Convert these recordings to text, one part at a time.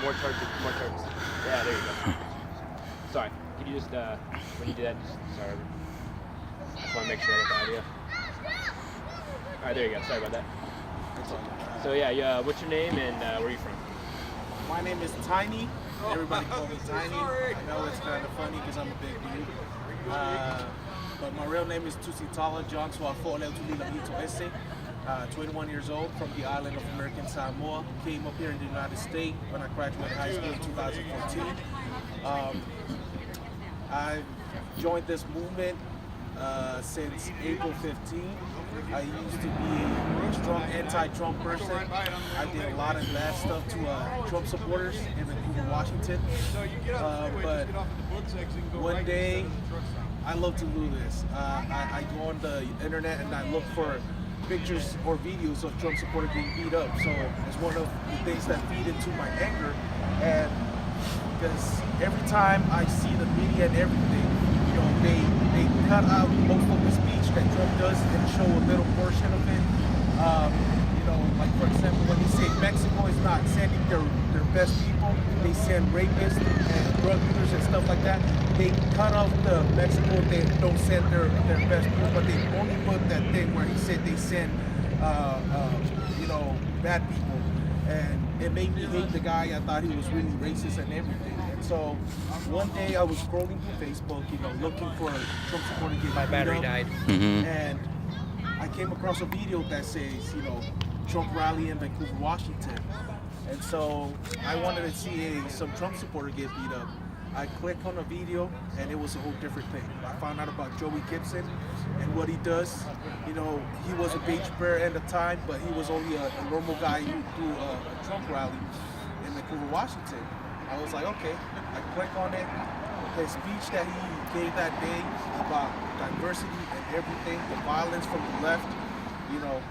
More charges. Yeah, there you go. Sorry. Could you just, when you do that, sorry. I just want to make sure I got the audio. All right, there you go. Sorry about that. So yeah, what's your name and where are you from? My name is Tiny. Everybody call me Tiny. I know it's kind of funny because I'm a big dude. But my real name is Tusitala Johnson Afole Tulilahito Ese. 21 years old, from the island of American Samoa. Came up here in the United States when I graduated high school in 2014. I joined this movement since April 15. I used to be a strong anti-Trump person. I did a lot of bad stuff to Trump supporters in Vancouver, Washington. But one day, I love to do this. I go on the internet and I look for pictures or videos of Trump supporters being beat up. So it's one of the things that feed into my anger. And because every time I see the media and everything, you know, they cut out most of the speech that Trump does and show a little portion of it. You know, like for example, when they say Mexico is not sending their best people, they send rapists and drug dealers and stuff like that. They cut off the Mexico, they don't send their best people, but they only put that thing where he said they send, you know, bad people. And it made me hate the guy. I thought he was really racist and everything. And so one day I was scrolling through Facebook, you know, looking for a Trump supporter to get My battery died. And I came across a video that says, you know, Trump rally in Vancouver, Washington. And so I wanted to see some Trump supporter get beat up. I clicked on a video and it was a whole different thing. I found out about Joey Gibson and what he does. You know, he was a beach bear at the time, but he was only a normal guy who threw a Trump rally in Vancouver, Washington. I was like, okay. I click on it. The speech that he gave that day about diversity and everything, the violence from the left, you know,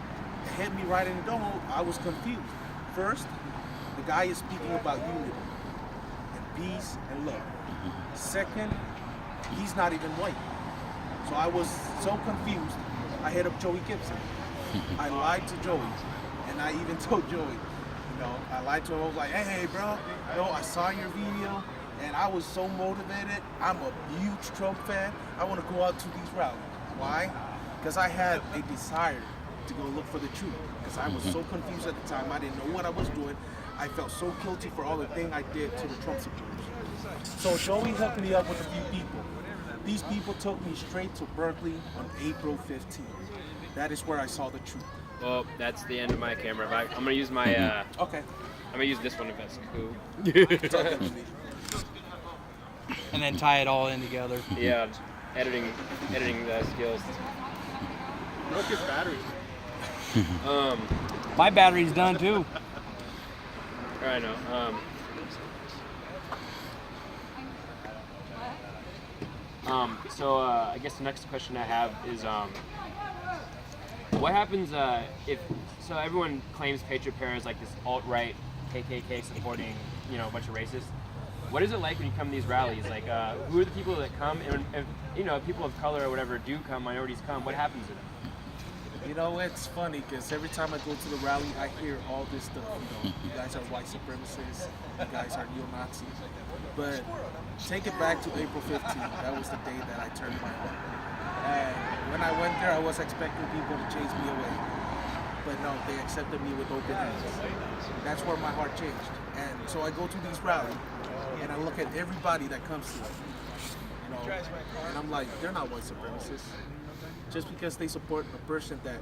it hit me right in the dome. I was confused. First, the guy is speaking about unity and peace and love. Second, he's not even white. So I was so confused, I hit up Joey Gibson. I lied to Joey, and I even told Joey, you know, I lied to him. I was like, hey bro, you know, I saw your video, and I was so motivated. I'm a huge Trump fan. I want to go out to these rallies. Why? Because I had a desire to go look for the truth. Because I was so confused at the time. I didn't know what I was doing. I felt so guilty for all the things I did to the Trump supporters. So Joey hooked me up with a few people. These people took me straight to Berkeley on April 15th. That is where I saw the truth. Well, that's the end of my camera. I'm gonna use my. Okay. I'm gonna use this one if that's cool. It's all good to me. And then tie it all in together. Yeah, just editing skills. Look at battery. My battery's done too. I know. So I guess the next question I have is, what happens if? So everyone claims Patriots of Prayer is like this alt-right KKK supporting, you know, a bunch of racists. What is it like when you come to these rallies? Like, who are the people that come? And if, you know, people of color or whatever do come, minorities come, what happens to them? You know, it's funny because every time I go to the rally, I hear all this stuff. You know, you guys are white supremacists, you guys are neo-Nazis. But take it back to April 15th. That was the day that I turned my heart. And when I went there, I was expecting people to chase me away. But no, they accepted me with open hands. That's where my heart changed. And so I go to these rallies, and I look at everybody that comes to it. You know, and I'm like, they're not white supremacists. Just because they support a person that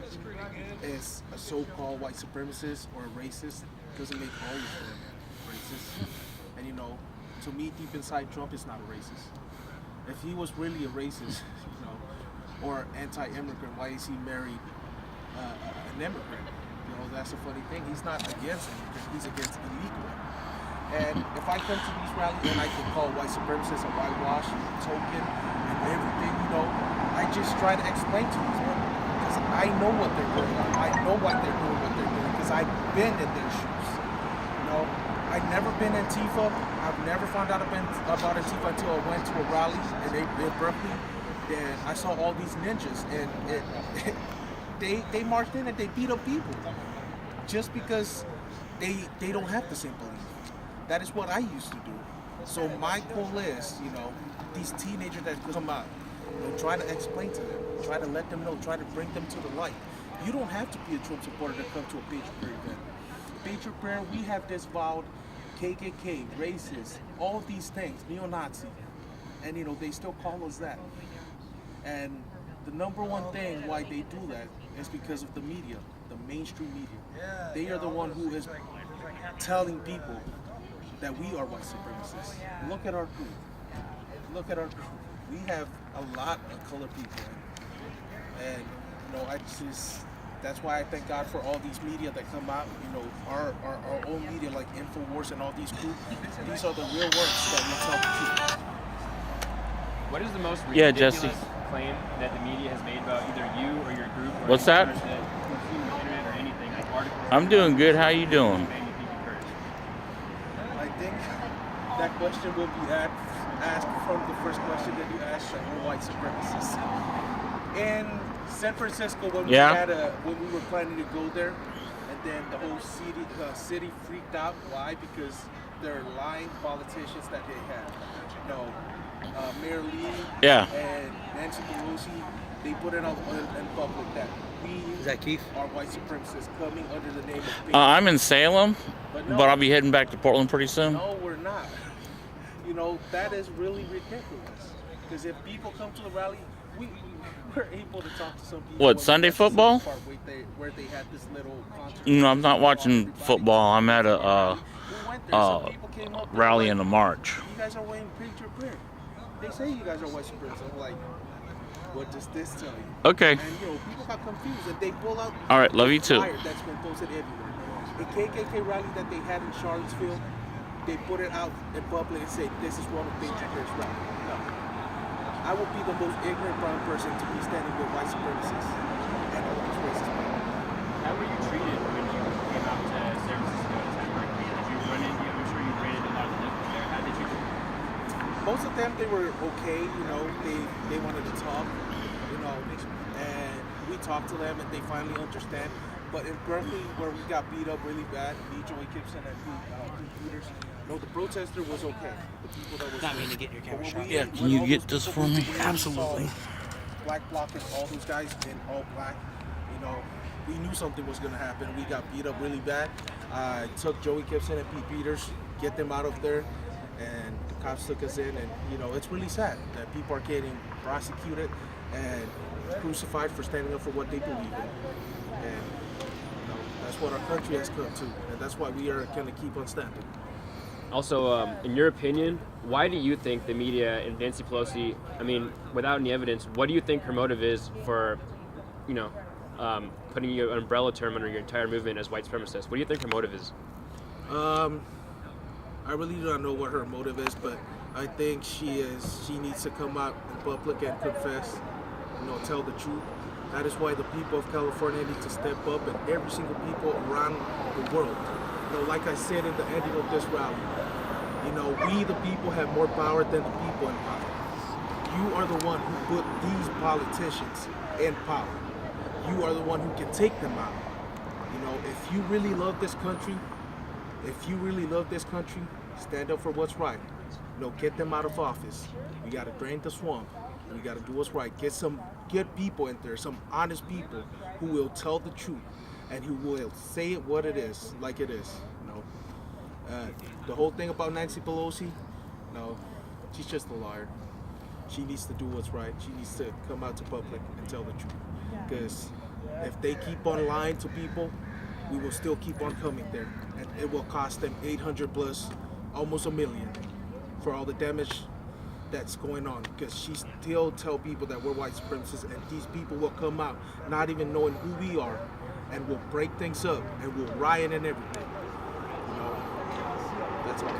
is a so-called white supremacist or a racist doesn't make all of them racist. And you know, to me, deep inside, Trump is not a racist. If he was really a racist, you know, or anti-immigrant, why is he married an immigrant? You know, that's a funny thing. He's not against immigrants, he's against illegal. And if I come to these rallies and I can call white supremacists a whitewash token and everything, you know, I just try to explain to these people because I know what they're doing. I know why they're doing what they're doing because I've been in their shoes. You know, I've never been Antifa. I've never found out about Antifa until I went to a rally in Berkeley. Then I saw all these ninjas and they marched in and they beat up people just because they don't have the same belief. That is what I used to do. So my goal is, these teenagers that come out, try to explain to them, try to let them know, try to bring them to the light. You don't have to be a Trump supporter to come to a Patriot Prayer event. Patriot Prayer, we have disavowed KKK, racist, all of these things, neo-Nazi, and they still call us that. And the number one thing why they do that is because of the media, the mainstream media. They are the one who is telling people that we are white supremacists. Look at our group. Look at our group. We have a lot of colored people, and that's why I thank God for all these media that come out. Our own media like InfoWars and all these groups. These are the real words that we tell the truth. What is the most Yeah, ridiculous Jesse. claim that the media has made about either you or your group? Or What's that? You've seen on the internet or anything, like articles? I'm doing good. How you doing? Made you think you cursed? I think that question will be asked from the first question that you asked, we're white supremacists. In San Francisco, when we were planning to go there, and then the whole city freaked out. Why? Because they're lying politicians that they had. Mayor Lee and Nancy Pelosi, they put it out in public that Is that Keith? are white supremacists coming under the name of I'm in Salem, no, but I'll be heading back to Portland pretty soon. No, we're not. That is really ridiculous. Because if people come to the rally, we're able to talk to some people. What, Sunday football? Where they had this little concert. No, I'm not watching football. I'm at a We went there, some people came up rally like, in the march. You guys are wearing Patriot Prayer. They say you guys are white supremacists. I'm like, what does this tell you? Okay. And people got confused and they pull out. All right, love you too. Flyer that's been posted everywhere. The KKK rally that they had in Charlottesville, they put it out in public and said, this is one of Patriot Prayer's rally. No. I would be the most ignorant brown person to be standing with white supremacists and all these racist people. How were you treated when you came out to San Francisco? Did you run into? I'm sure you ran into a lot of the locals there. How did you? Most of them, they were okay. They wanted to talk. And we talked to them, and they finally understand. But in Berkeley, where we got beat up really bad, me, Joey Gibson, and Pete Peters, the protester was okay. The people that was Not mean to get your camera shot. Yeah, can you get this for me? Absolutely. Black Bloc and all those guys in all black, we knew something was going to happen. We got beat up really bad. I took Joey Gibson and Pete Peters, get them out of there, and the cops took us in. And, it's really sad that people are getting prosecuted and crucified for standing up for what they believe in. And, that's what our country has come to, and that's why we are going to keep on standing. Also, in your opinion, why do you think the media and Nancy Pelosi, without any evidence, what do you think her motive is for, putting an umbrella term under your entire movement as white supremacists? What do you think her motive is? I really do not know what her motive is, but I think she needs to come out in public and confess, tell the truth. That is why the people of California need to step up, and every single people around the world. Like I said in the ending of this rally, we the people have more power than the people in power. You are the one who put these politicians in power. You are the one who can take them out. If you really love this country, stand up for what's right. Get them out of office. We got to drain the swamp. We got to do what's right. Get some good people in there, some honest people who will tell the truth and who will say it what it is, like it is. The whole thing about Nancy Pelosi, she's just a liar. She needs to do what's right. She needs to come out to public and tell the truth. Because if they keep on lying to people, we will still keep on coming there. And it will cost them 800 plus, almost $1 million for all the damage that's going on, because she still tell people that we're white supremacists, and these people will come out not even knowing who we are, and will break things up and will riot and everything. That's all.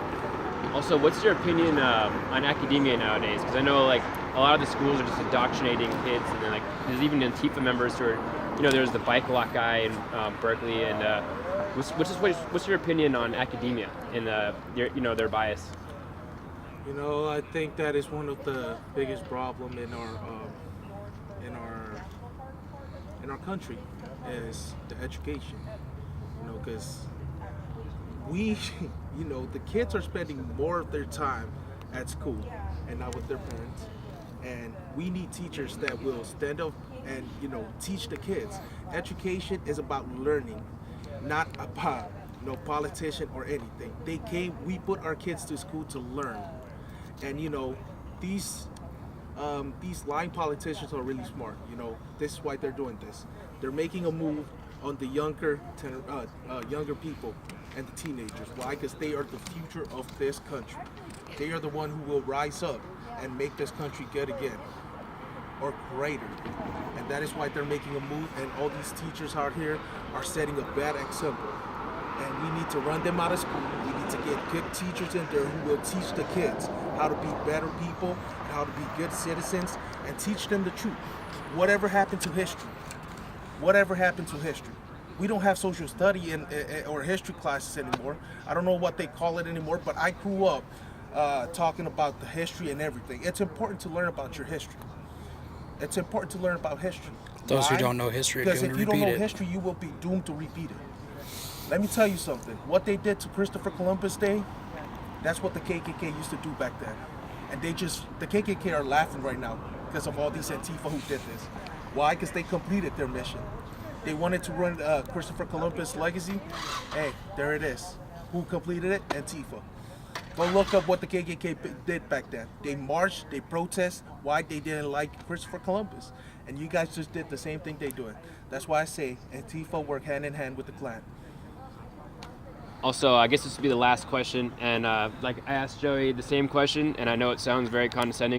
Also, what's your opinion on academia nowadays? Because I know a lot of the schools are just indoctrinating kids, and then there's even ANTIFA members who are, there's the bike lock guy in Berkeley, and what's your opinion on academia and their bias? I think that is one of the biggest problem in our country is the education. Because we, the kids are spending more of their time at school and not with their parents. And we need teachers that will stand up and, teach the kids. Education is about learning, not about, politician or anything. We put our kids to school to learn. And, these lying politicians are really smart. This is why they're doing this. They're making a move on the younger people and the teenagers. Why? Because they are the future of this country. They are the one who will rise up and make this country good again, or greater. And that is why they're making a move. And all these teachers out here are setting a bad example. And we need to run them out of school. We need to get good teachers in there who will teach the kids how to be better people, and how to be good citizens, and teach them the truth. Whatever happened to history? Whatever happened to history? We don't have social study or history classes anymore. I don't know what they call it anymore, but I grew up talking about the history and everything. It's important to learn about your history. It's important to learn about history. Those Why? who don't know history are Because doomed if to you don't repeat know it. history, you will be doomed to repeat it. Let me tell you something. What they did to Christopher Columbus Day, that's what the KKK used to do back then. And the KKK are laughing right now because of all these Antifa who did this. Why? Because they completed their mission. They wanted to run Christopher Columbus' legacy. Hey, there it is. Who completed it? Antifa. Go look up what the KKK did back then. They marched, they protest. Why? They didn't like Christopher Columbus. And you guys just did the same thing they doing. That's why I say Antifa work hand in hand with the Klan. Also, I guess this would be the last question, and like I asked Joey the same question, and I know it sounds very condescending.